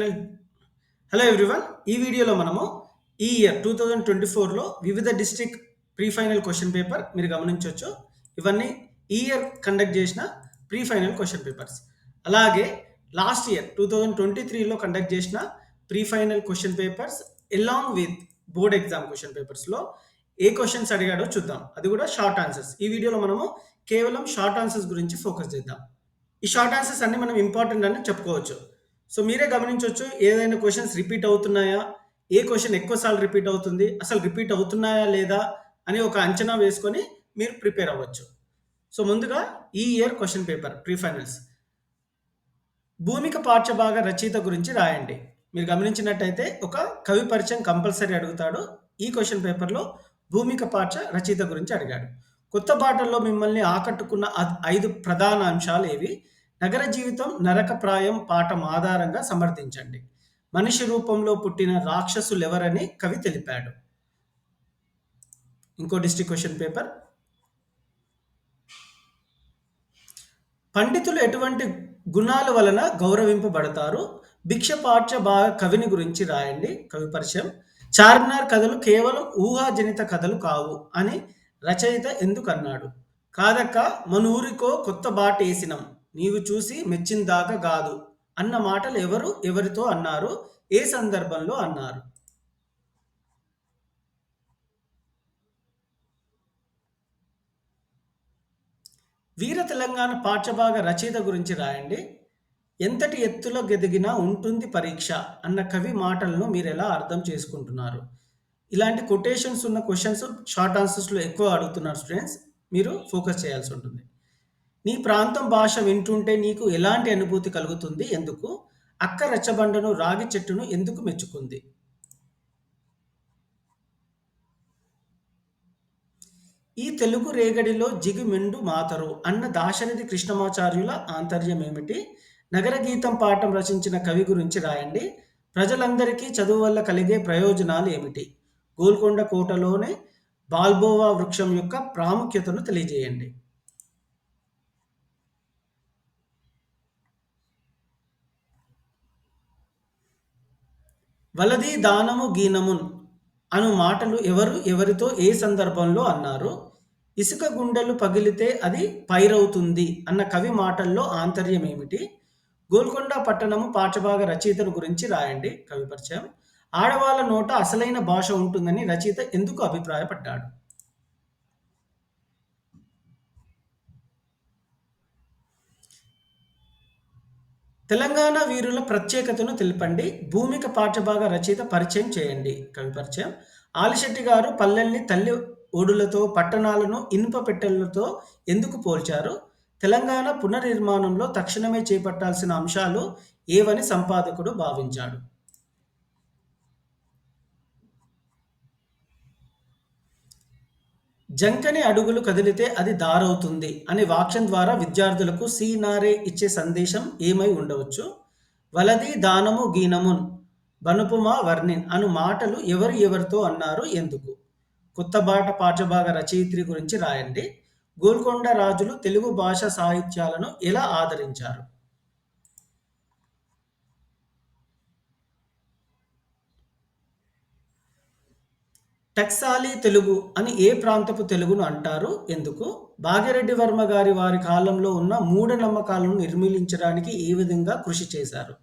Hello everyone. ఈ వీడియోలో మనము ఈ ఇయర్ 2024లో వివిధ district pre final question paper మీరు గమనించవచ్చు. ఇవన్నీ ఈ ఇయర్ కండక్ట్ చేసిన ప్రీ ఫైనల్ క్వశ్చన్ పేపర్స్. అలాగే లాస్ట్ ఇయర్ 2023లో కండక్ట్ చేసిన pre final question papers along with board exam question పేపర్స్లో ఏ క్వశ్చన్స్ అడిగాడో చూద్దాం. అది కూడా షార్ట్ ఆన్సర్స్. ఈ వీడియోలో మనము కేవలం షార్ట్ ఆన్సర్స్ గురించి ఫోకస్ చేద్దాం. ఈ షార్ట్ ఆన్సర్స్ అన్ని మనం ఇంపార్టెంట్ అని చెప్పుకోవచ్చు. సో మీరే గమనించవచ్చు, ఏదైనా క్వశ్చన్స్ రిపీట్ అవుతున్నాయా, ఏ క్వశ్చన్ ఎక్కువ సార్లు రిపీట్ అవుతుంది, అసలు రిపీట్ అవుతున్నాయా లేదా అని ఒక అంచనా వేసుకొని మీరు ప్రిపేర్ అవ్వచ్చు. సో ముందుగా ఈ year question paper pre finals భూమిక పాఠ్యభాగ రచయిత గురించి రాయండి. మీరు గమనించినట్టయితే ఒక కవి పరిచయం కంపల్సరీ అడుగుతాడు. ఈ క్వశ్చన్ పేపర్లో భూమిక పాఠ్య రచయిత గురించి అడిగాడు. కొత్త బాటల్లో మిమ్మల్ని ఆకట్టుకున్న 5 ప్రధాన అంశాలు ఏవి? నగర జీవితం నరకప్రాయం పాఠం ఆధారంగా సమర్థించండి. మనిషి రూపంలో పుట్టిన రాక్షసులెవరని కవి తెలిపాడు. ఇంకో డిస్ట్రిక్ట్ క్వశ్చన్ పేపర్. పండితులు ఎటువంటి గుణాల వలన గౌరవింపబడతారు? భిక్ష పాఠ్య భాగ కవిని గురించి రాయండి. కవి పరిచయం. చార్మినార్ కథలు కేవలం ఊహాజనిత కథలు కావు అని రచయిత ఎందుకన్నాడు? కాదక్క మనూరికో కొత్త బాటేసినం, నీవు చూసి మెచ్చిందాకా గాదు అన్న మాటలు ఎవరితో అన్నారు, ఏ సందర్భంలో అన్నారు? వీర తెలంగాణ పాఠ్యభాగ రచయిత గురించి రాయండి. ఎంతటి ఎత్తులో గెదిగినా ఉంటుంది పరీక్ష అన్న కవి మాటలను మీరు ఎలా అర్థం చేసుకుంటున్నారు? ఇలాంటి కొటేషన్స్ ఉన్న క్వశ్చన్స్ షార్ట్ ఆన్సర్స్లో ఎక్కువ అడుగుతున్నారు స్టూడెంట్స్. మీరు ఫోకస్ చేయాల్సి ఉంటుంది. నీ ప్రాంతం భాష వింటుంటే నీకు ఎలాంటి అనుభూతి కలుగుతుంది, ఎందుకు? అక్క రెచ్చబండను రాగి చెట్టును ఎందుకు మెచ్చుకుంది? ఈ తెలుగు రేగడిలో జిగిమెండు మాతరు అన్న దాశరథి కృష్ణమాచార్యుల ఆంతర్యం ఏమిటి? నగర గీతం పాఠం రచించిన కవి గురించి రాయండి. ప్రజలందరికీ చదువు వల్ల కలిగే ప్రయోజనాలు ఏమిటి? గోల్కొండ కోటలోనే బాల్బోవా వృక్షం యొక్క ప్రాముఖ్యతను తెలియజేయండి. వలది దానము గీనమున్ అను మాటలు ఎవరితో ఏ సందర్భంలో అన్నారు? ఇసుక గుండెలు పగిలితే అది పైరవుతుంది అన్న కవి మాటల్లో ఆంతర్యం ఏమిటి? గోల్కొండ పట్టణము పాఠ్యభాగ రచయితను గురించి రాయండి. కవి పరిచయం. ఆడవాళ్ళ నోట అసలైన భాష ఉంటుందని రచయిత ఎందుకు అభిప్రాయపడ్డాడు? తెలంగాణ వీరుల ప్రత్యేకతను తెలపండి. భూమిక పాఠ్యభాగ రచయిత పరిచయం చేయండి. కవి పరిచయం. ఆలిశెట్టి గారు పల్లెల్ని తల్లి ఒడులతో, పట్టణాలను ఇనుప పెట్టెలతో ఎందుకు పోల్చారు? తెలంగాణ పునర్నిర్మాణంలో తక్షణమే చేపట్టాల్సిన అంశాలు ఏవని సంపాదకుడు భావించాడు? జంకని అడుగులు కదిలితే అది దారవుతుంది అనే వాక్యం ద్వారా విద్యార్థులకు సీనారే ఇచ్చే సందేశం ఏమై ఉండవచ్చు? వలది దానము గీనమున్ బనుపుమా వర్ణిన్ అను మాటలు ఎవరితో అన్నారు, ఎందుకు? కొత్త బాట పాఠ్యభాగ రచయిత్రి గురించి రాయండి. గోల్కొండ రాజులు తెలుగు భాష సాహిత్యాలను ఎలా ఆదరించారు? టక్సాలి తెలుగు అని ఏ ప్రాంతపు తెలుగును అంటారు, ఎందుకు? భాగ్యరెడ్డి వర్మ గారి వారి కాలంలో ఉన్న మూఢనమ్మకాలను నిర్మూలించడానికి ఏ విధంగా కృషి చేశారు?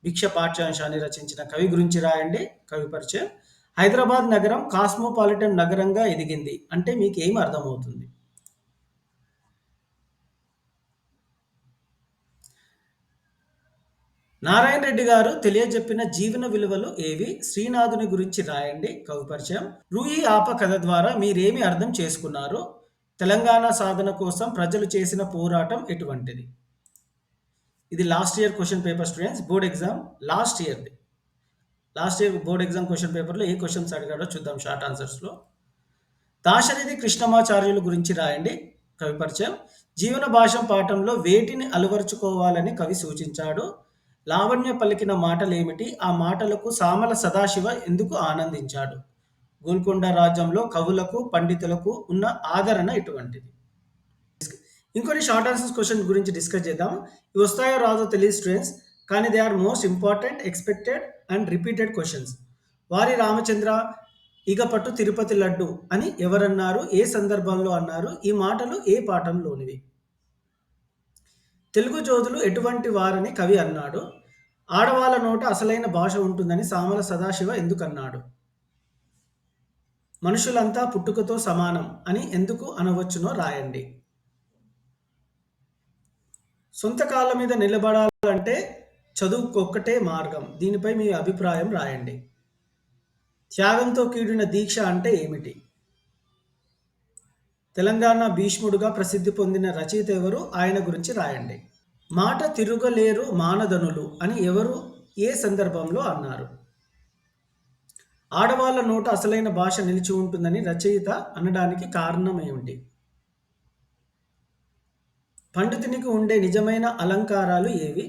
భిక్ష పాఠ్యాంశాన్ని రచించిన కవి గురించి రాయండి. కవి పరిచయం. హైదరాబాద్ నగరం కాస్మోపాలిటన్ నగరంగా ఎదిగింది అంటే మీకు ఏం అర్థమవుతుంది? నారాయణ రెడ్డి గారు తెలియజెప్పిన జీవన విలువలు ఏవి? శ్రీనాథుని గురించి రాయండి. కవి పరిచయం. రూయి ఆప కథ ద్వారా మీరేమి అర్థం చేసుకున్నారు? తెలంగాణ సాధన కోసం ప్రజలు చేసిన పోరాటం ఎటువంటిది? ఇది last year question paper students, board exam last year board exam question పేపర్లో ఏ క్వశ్చన్స్ అడిగాడో చూద్దాం షార్ట్ ఆన్సర్స్లో. దాశరథి కృష్ణమాచార్యుల గురించి రాయండి. కవి పరిచయం. జీవన భాషం పాఠంలో వేటిని అలవరుచుకోవాలని కవి సూచించాడు? లావణ్య పలికిన మాటలేమిటి? ఆ మాటలకు సామల సదాశివ ఎందుకు ఆనందించాడు? గోల్కొండ రాజ్యంలో కవులకు పండితులకు ఉన్న ఆదరణ ఎటువంటిది? ఇంకొన్ని షార్ట్ ఆన్సర్స్ క్వశ్చన్ గురించి డిస్కస్ చేద్దాం. ఇవి వస్తాయో రాదో తెలియదు స్టూడెంట్స్, కానీ they are most important, expected and repeated questions. వారి రామచంద్ర ఇగ పట్టు తిరుపతి లడ్డు అని ఎవరన్నారు? ఏ సందర్భంలో అన్నారు? ఈ మాటలు ఏ పాఠంలోనివి? తెలుగు జోధులు ఎటువంటి వారని కవి అన్నాడు? ఆడవాళ్ళ నోట అసలైన భాష ఉంటుందని సామల సదాశివ ఎందుకన్నాడు? మనుషులంతా పుట్టుకతో సమానం అని ఎందుకు అనవచ్చునో రాయండి. సొంత కాళ్ళ మీద నిలబడాలంటే చదువుకొక్కటే మార్గం. దీనిపై మీ అభిప్రాయం రాయండి. త్యాగంతో కూడిన దీక్ష అంటే ఏమిటి? తెలంగాణ భీష్ముడుగా ప్రసిద్ధి పొందిన రచయిత ఎవరు? ఆయన గురించి రాయండి. మాట తిరుగలేరు మానధనులు అని ఎవరు ఏ సందర్భంలో అన్నారు? ఆడవాళ్ళ నోట అసలైన భాష నిలిచి ఉంటుందని రచయిత అనడానికి కారణం ఏమిటి? పండితునికి ఉండే నిజమైన అలంకారాలు ఏవి?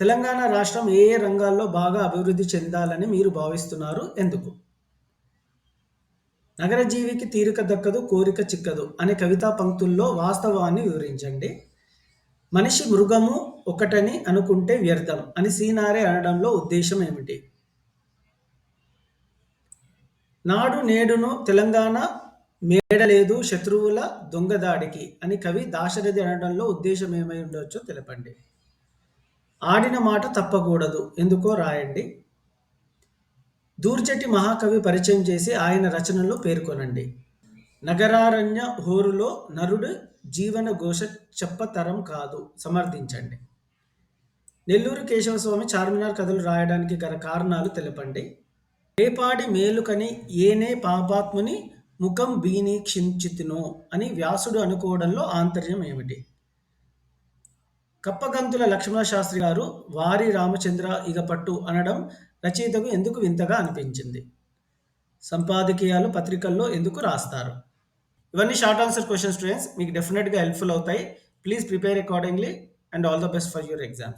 తెలంగాణ రాష్ట్రం ఏ ఏ రంగాల్లో బాగా అభివృద్ధి చెందాలని మీరు భావిస్తున్నారు? ఎందుకు? నగర జీవికి తీరిక దక్కదు, కోరిక చిక్కదు అనే కవితా పంక్తుల్లో వాస్తవాన్ని వివరించండి. మనిషి మృగము ఒకటని అనుకుంటే వ్యర్థం అని సీనారే అనడంలో ఉద్దేశం ఏమిటి? నాడు నేడును తెలంగాణ మేడలేదు శత్రువుల దొంగదాడికి అని కవి దాశరథి అనడంలో ఉద్దేశం ఏమై ఉండొచ్చో తెలపండి. ఆడిన మాట తప్పకూడదు ఎందుకో రాయండి. దూర్జటి మహాకవి పరిచయం చేసి ఆయన రచనలో పేర్కొనండి. నగరారణ్య హోరులో నరుడు జీవన ఘోష చెప్పతరం కాదు, సమర్థించండి. నెల్లూరు కేశవస్వామి చార్మినార్ కథలు రాయడానికి గల కారణాలు తెలపండి. రేపాడి మేలుకని ఏనే పాపాత్ముని ముఖం బీని క్షించితునో అని వ్యాసుడు అనుకోవడంలో ఆంతర్యం ఏమిటి? కప్పగంతుల లక్ష్మణ శాస్త్రి గారు వారి రామచంద్ర ఇగ పట్టు అనడం రచయితకు ఎందుకు వింతగా అనిపించింది? సంపాదకీయాలు పత్రికల్లో ఎందుకు రాస్తారు? ఇవన్నీ షార్ట్ ఆన్సర్ క్వశ్చన్స్ స్టూడెంట్స్, మీకు డెఫినెట్గా హెల్ప్ఫుల్ అవుతాయి. Please prepare accordingly and all the best for your exams.